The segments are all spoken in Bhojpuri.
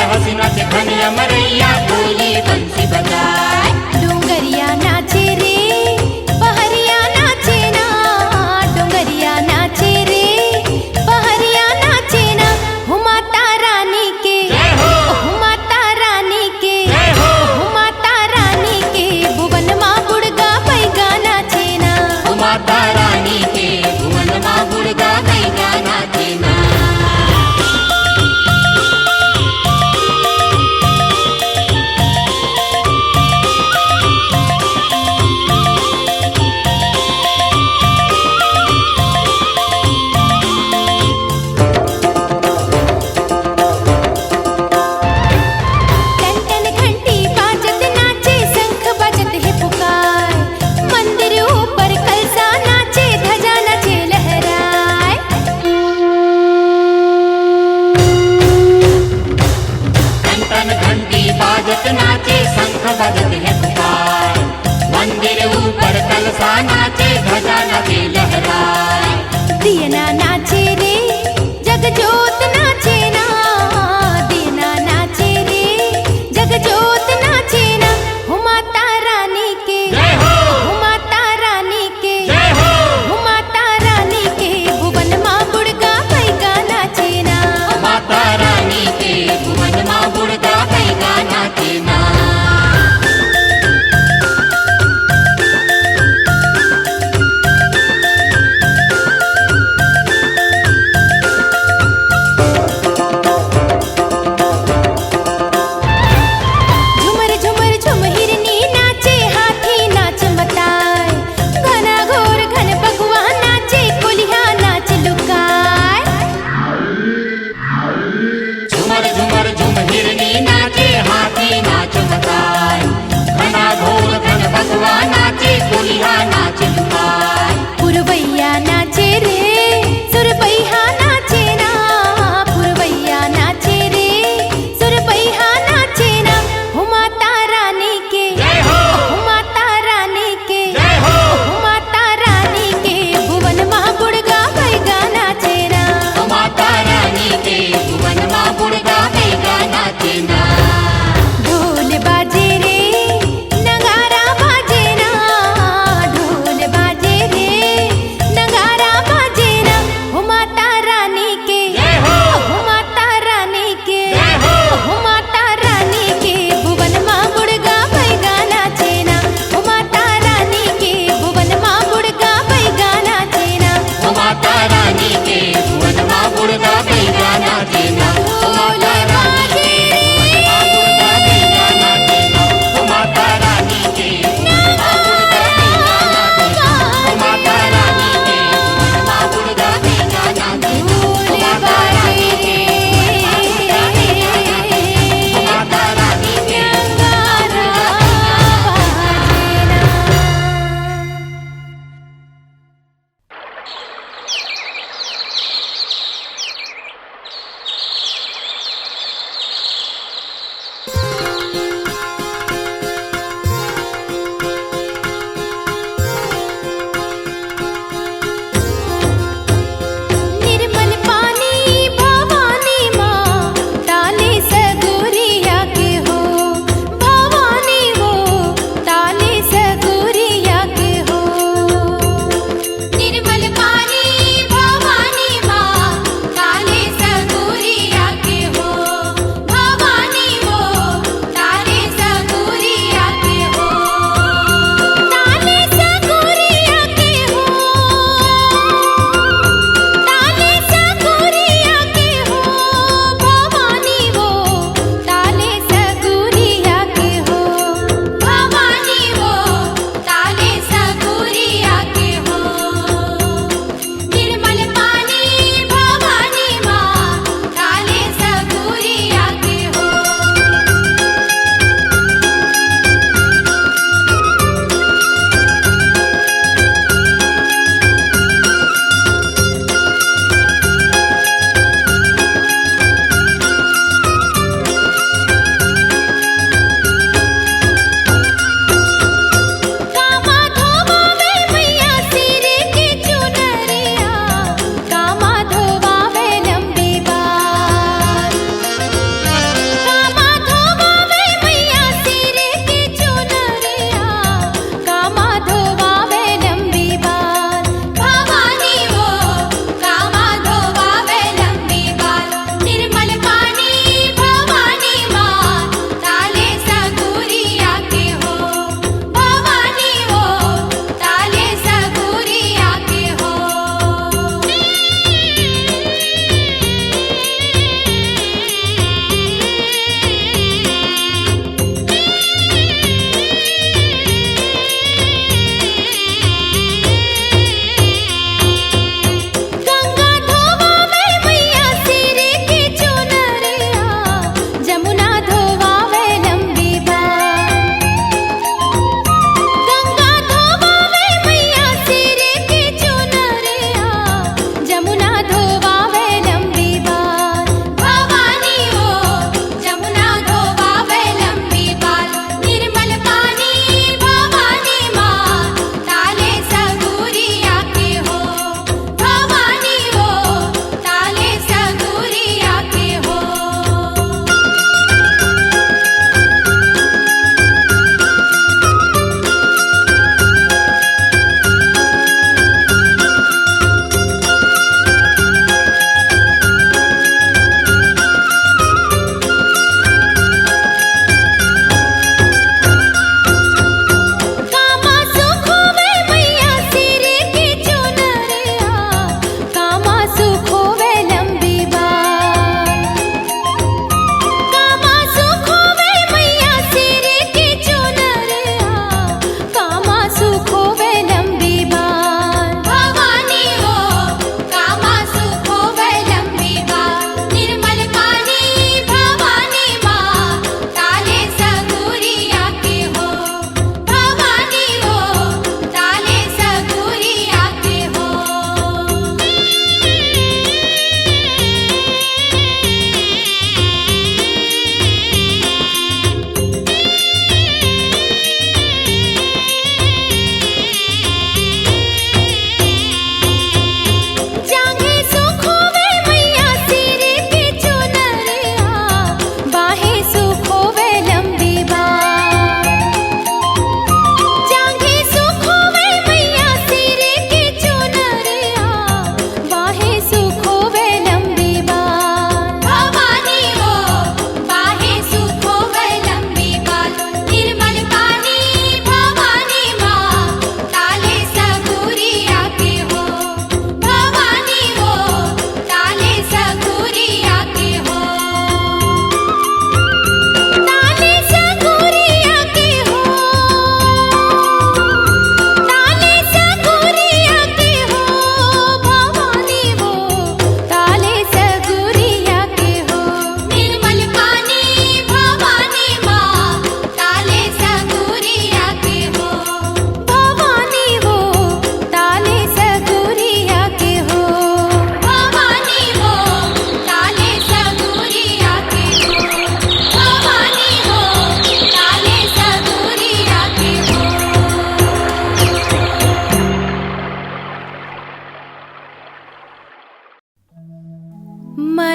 हंसी नाचे खनिया मरैया बोली बंसी बजाए। डोंगरिया नाचे रे पहरिया नाचे ना, डोंगरिया नाचे रे पहरिया नाचे ना। हो माता रानी के, हो माता रानी के, हो माता रानी के भुवन माँ बुड़गा बैगा नाचे ना। हो माता रानी के भुवन माँ बुड़गा बैगा नाचे ना।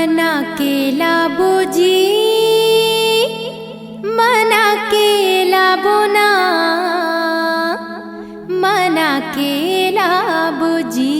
मना के लाबोजी मना के लाबोना मना के लाबोजी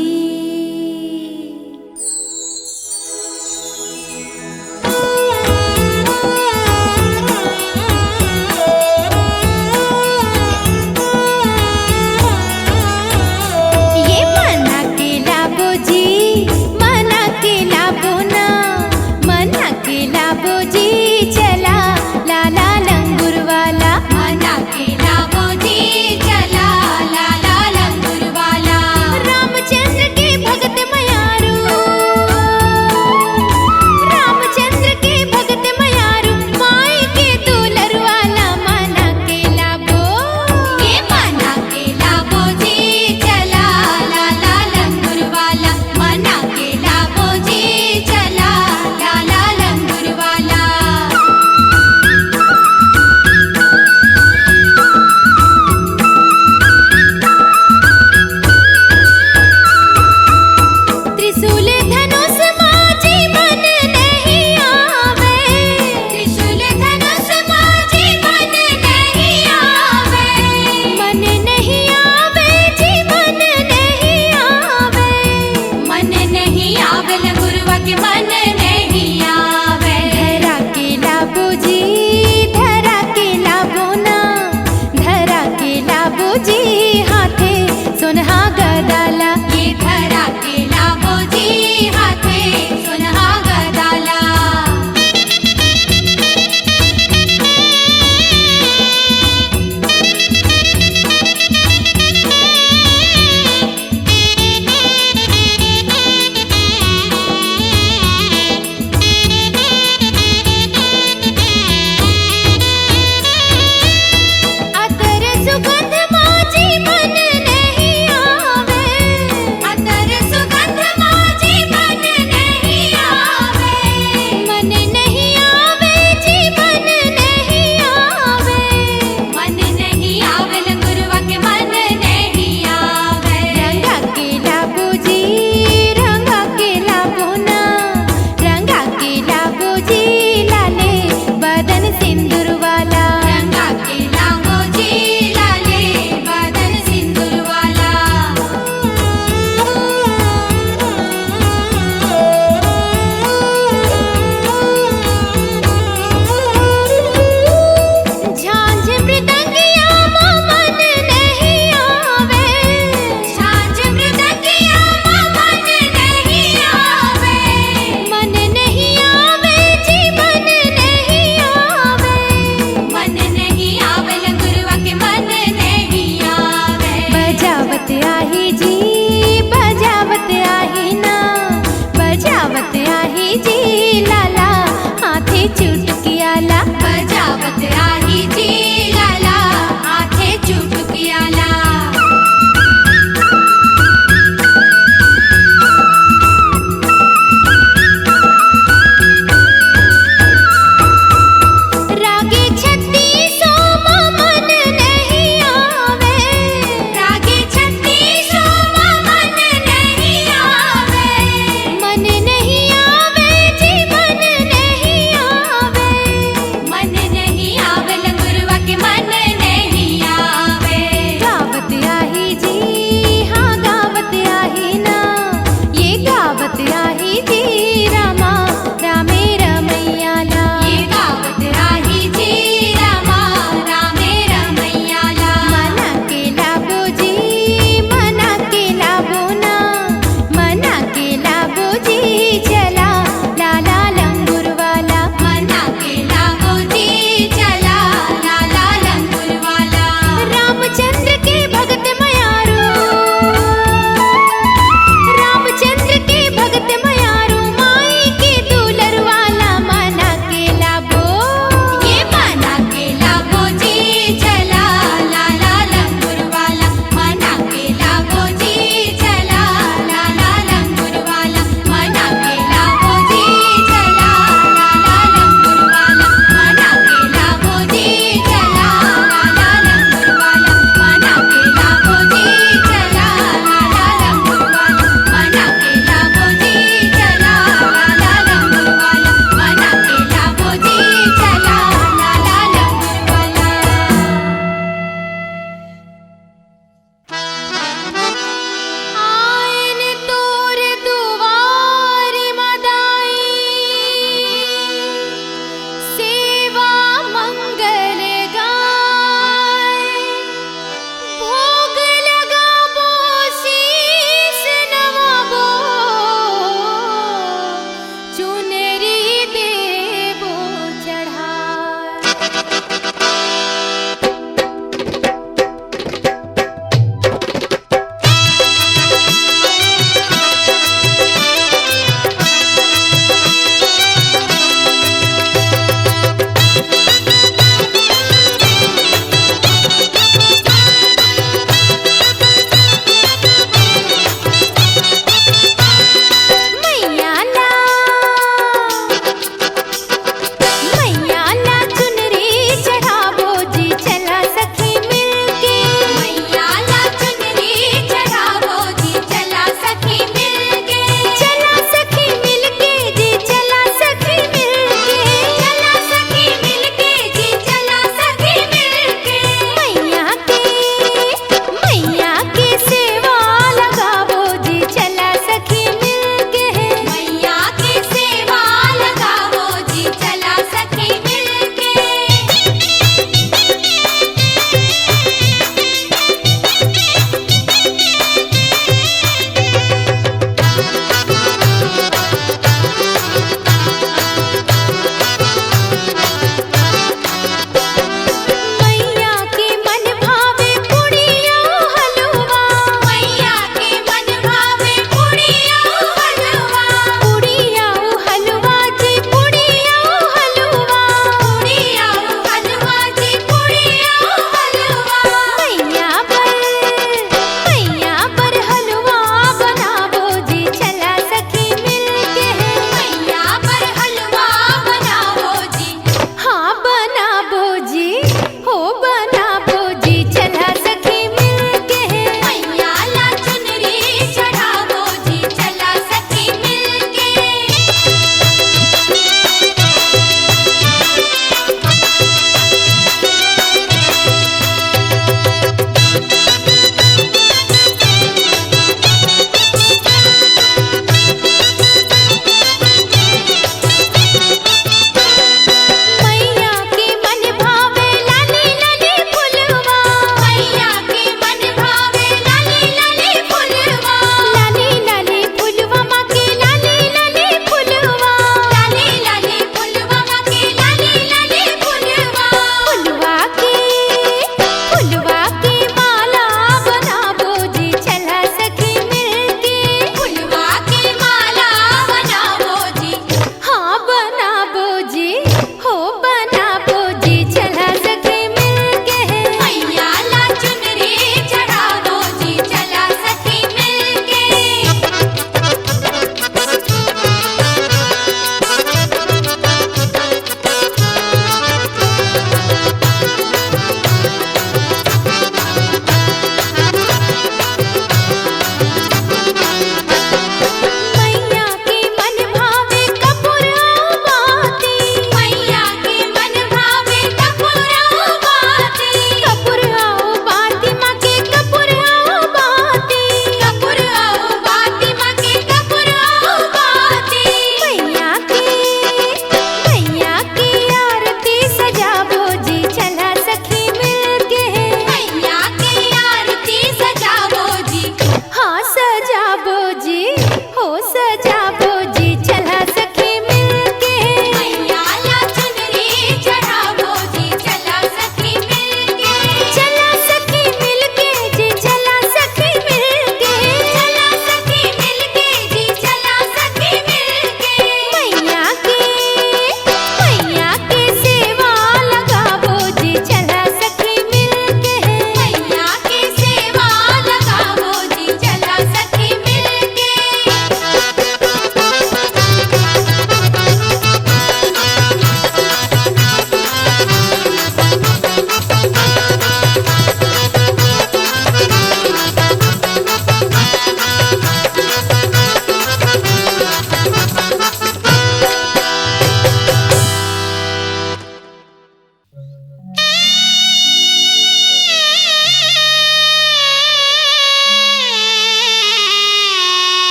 रागे छत्तीसों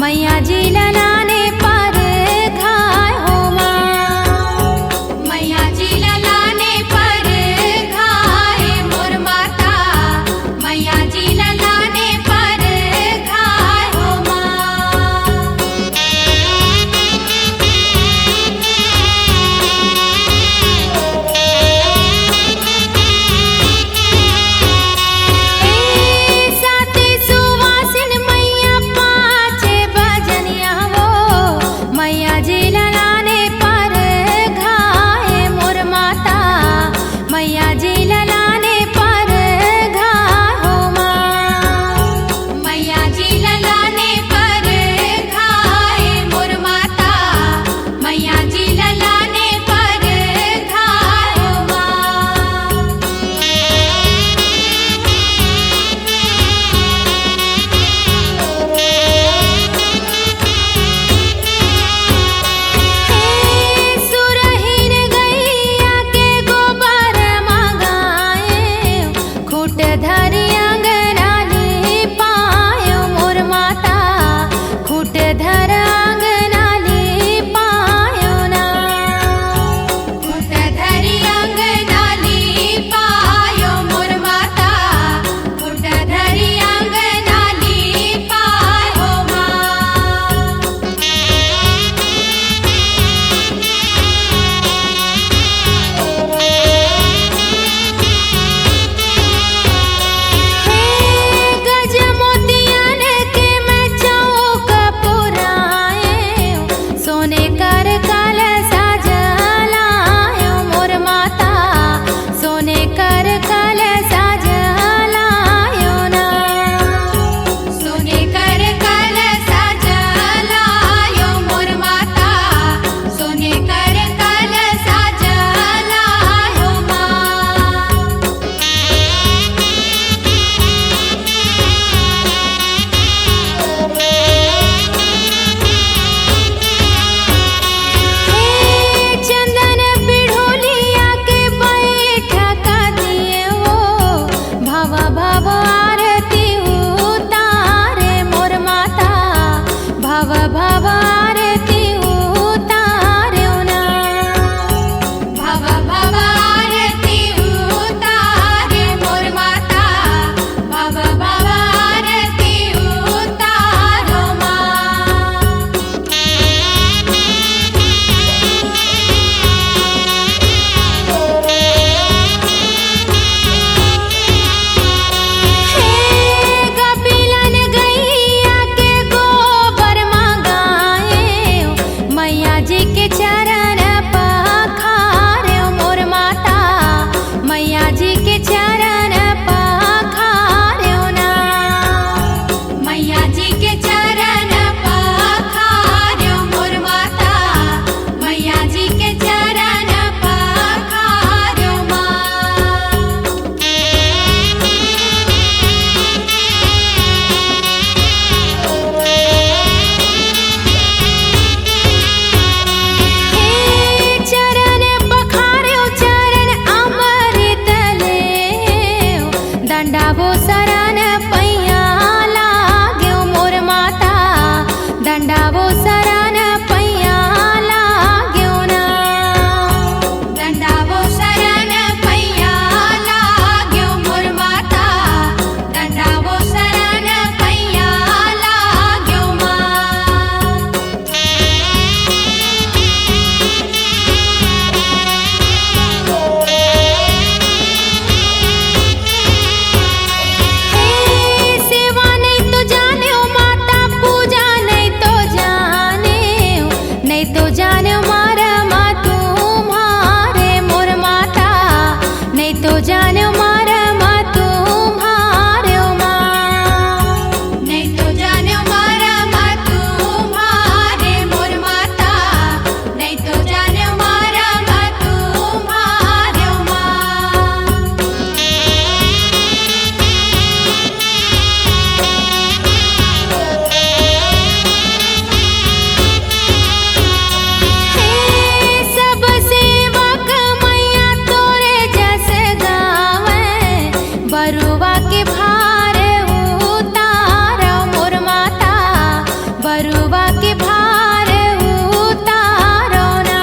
मैया जी ललाने पर घाय हो माँ। मैया जी ललाने पर घाय मोर माता, मैया जी ललाने पर घाय हो माँ। साते सुवासिन मैया पाँचे भजनिया वो, मैया जी ललाने पर घाय मोर माता, मैया जी ललाने पर घाय हो माँ। मैया जी ललाने पर घाय मोर माता, मैया जी ललाने पर घाय हो माँ। सुरहीन गैया के गोबर मंगाए, खूट धरी अंगनाली पायो मोर माता, खूट धर अंगनाली पायो ना। खूट धरी अंगनाली पायो मोर माता, खूट धरी अंगनाली पायो माँ। गज मोतियन के मैं चौक पुराए, सोने कर कलसा जलायो मोर माता, सोने कर कलसा जलायो ना। सोने कर कलसा जलायो मोर माता, सोने कर कलसा जलायो माँ। चंदन पिढ़ोलिया के बैठक दिए वो, भव भव आरती उतारे मोर माता, भव भव आरती उतारे ना। भव भव आरती उतारे मोर माता, भव भव आरती उतारो माँ। कपिलन गैया के गोबर मंगाए, मैया जी के चरण पखारे मोर माता, मैया जी के चरण पखारे ना। मैया जी के चरण पखारे मोर माता, मैया जी के चरण पखारे माँ। चरण पखार्यो चरण अमृत लेओ, दंडावो शरण पैया लाग्यो मोर माता, दंडावो शरण पैया लाग्यो ना। दंडावो शरण पैया लाग्यो मोर माता, दंडावो शरण पैया लाग्यो माँ। सेवा नहीं तो जाने ओ माता, पूजा नहीं तो जाने। बरुआ के भार उतारो ना,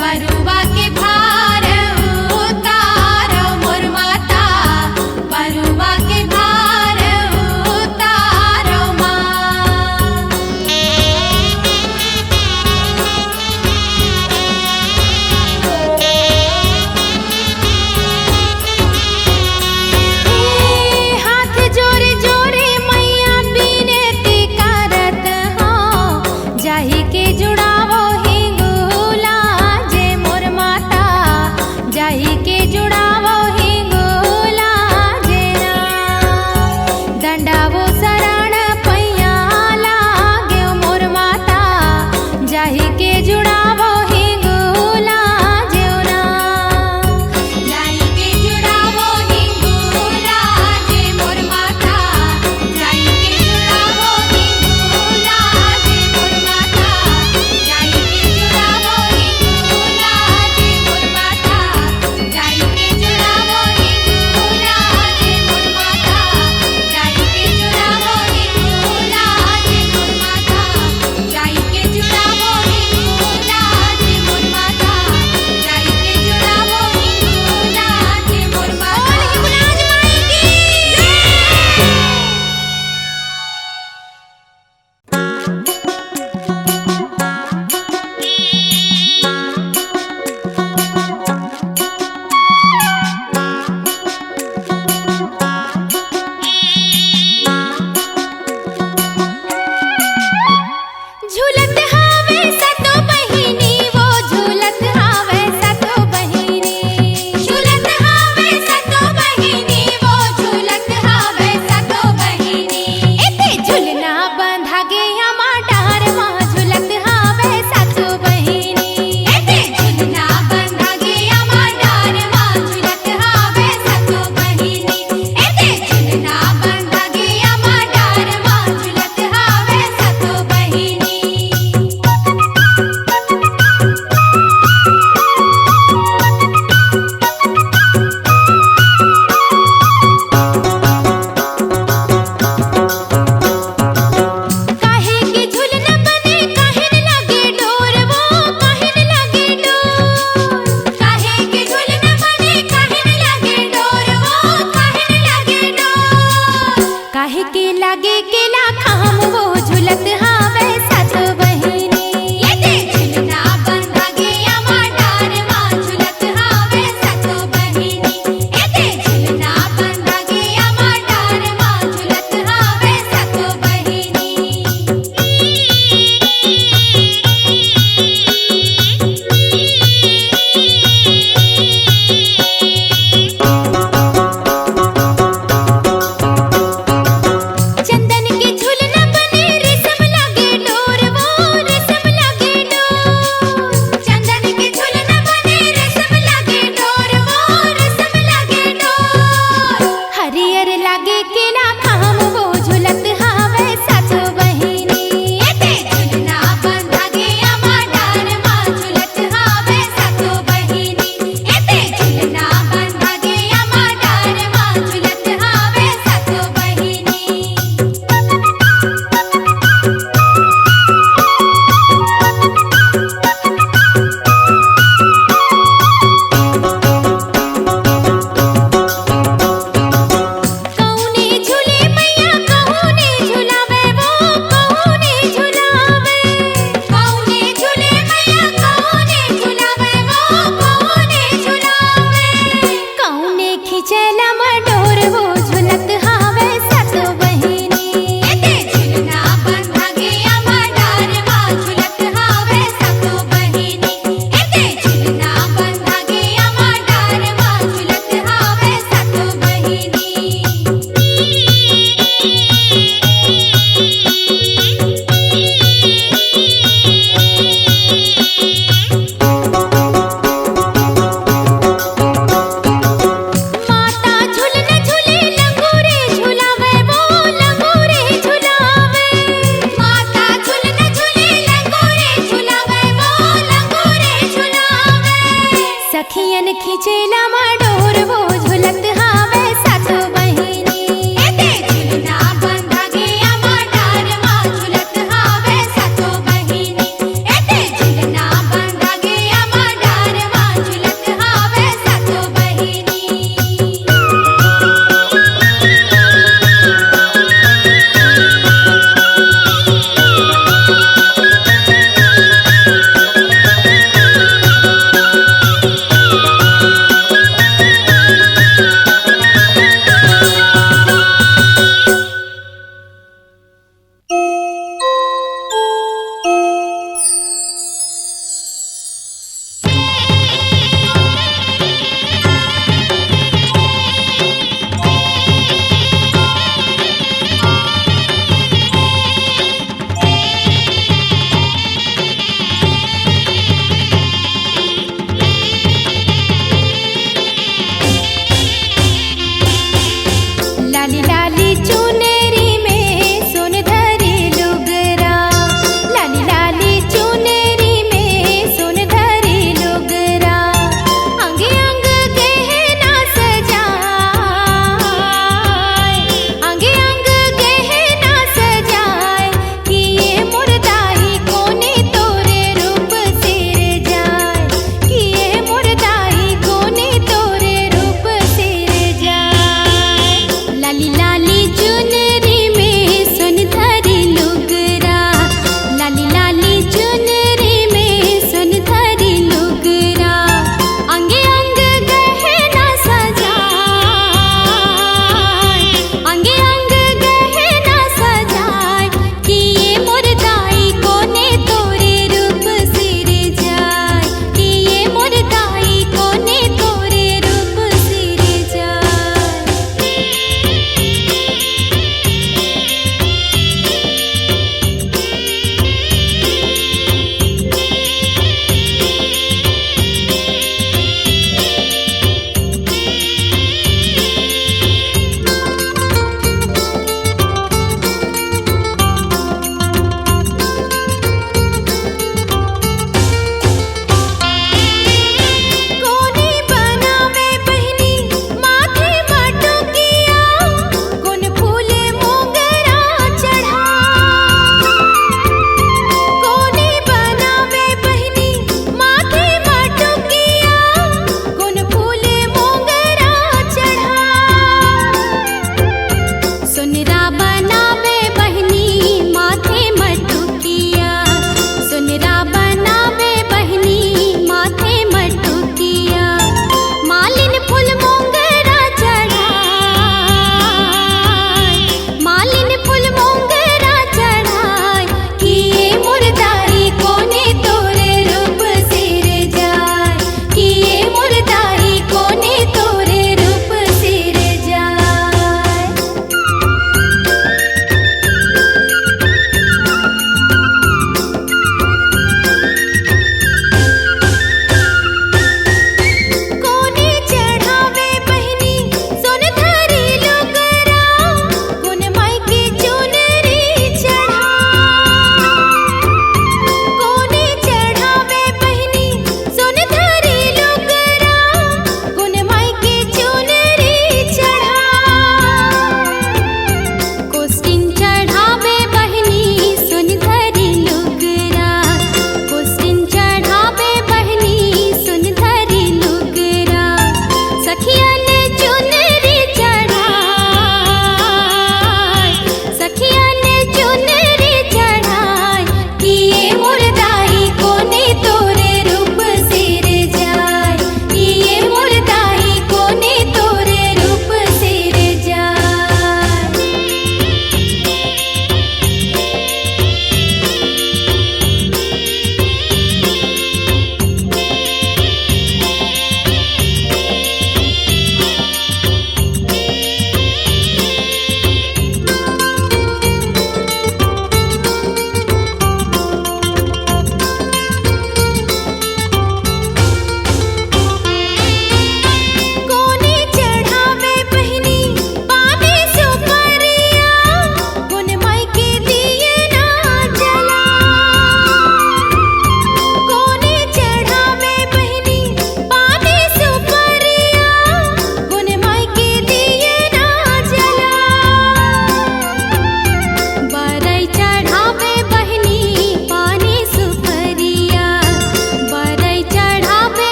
बरुआ के भार उतारो मोर माता, बरुआ के भार उतारो माँ। हाथ जोरे जोरे मैया बिनती करत हाँ, जाहि के जुड़ावो हिंगुला जे मोर माता, जाहि के जुड़ावो हिंगुला जे ना। दंडावो शरण पैया लागे मोर माता, जाहि के जुड़ावो हिंगुला जेऊ ना। जाहि के जुड़ावो हिंगुला जे मोर माता, जाहि के जुड़ावो हिंगुला जे मोर माता, जाहि के जुड़ावो हिंगुला जे मोर माता, जाहि के जुड़ावो हिंगुला जे मोर माता, जाहि के जुड़ावो हिंगुला जे मोर माता, जाहि के जुड़ावो हिंगुला जे मोर माता, जाहि के जुड़ावो हिंगुला जे मोर माता। हिंगुलाज माई की झूलत हावे सतो बहिनी, वो झूलत हावे सतो बहिनी, झूलत हावे सतो बहिनी, वो झूलत हावे सतो बहिनी। एते झुलना बंधा गे अमा डार माँ, झूलत हावे सतो बहिनी, एते झुलना बंधा गे अमा डार माँ, झूलत हावे सतो बहिनी, एते झुलना बंधा गे अमा डार माँ, झूलत हावे सतो बहिनी। काहे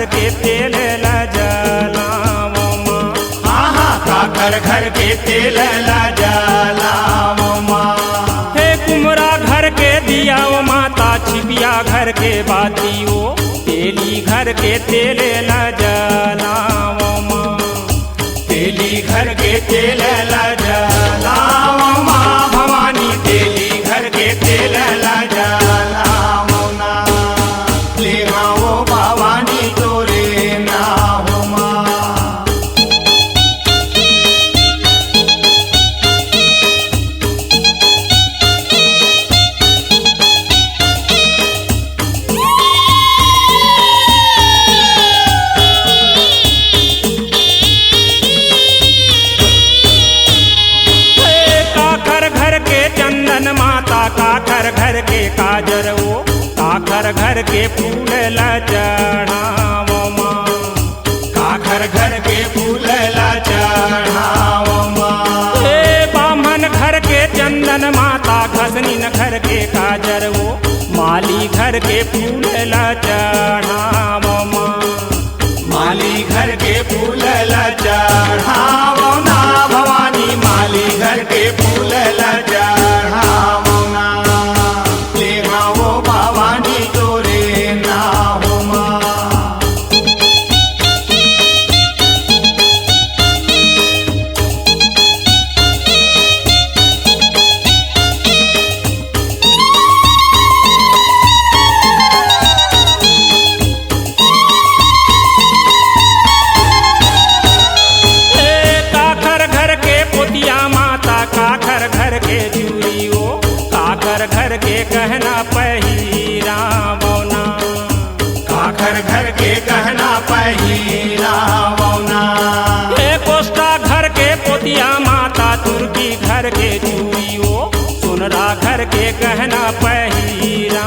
घर के तेल लजलाओ माँ। काकर घर के तेल लजलाओ माँ। हे कुमरा घर के दियाओ माता, छिपिया घर के बातियो, तेली घर के तेल लजलाओ माँ। तेली घर के तेल लजलाओ माँ भवानी, तेली घर के तेल लजलाओ ना। ले आओ भवानी तोरे नाम माँ। काकर घर के काजर वो, काकर घर के फूल चढ़ाओ माँ। काकर घर के फूल चढ़ाओ माँ। हे बामन घर के चंदन माता, घसनीन घर के काजर वो, माली घर के फूल चढ़ाओ माँ। माली घर के फूल चढ़ाओ ना भवानी, माली घर के फूल चढ़ाओ ना। ले आओ भवानी तोरे नाम माँ। काकर घर के जुड़ियो, काकर घर के गहना पहिरावो ना। काकर घर के गहना पहिरावो ना। हे कोष्टा घर के पोतिया माता, तुर्की घर के जुड़ियो, सोनरा घर के गहना पहिरा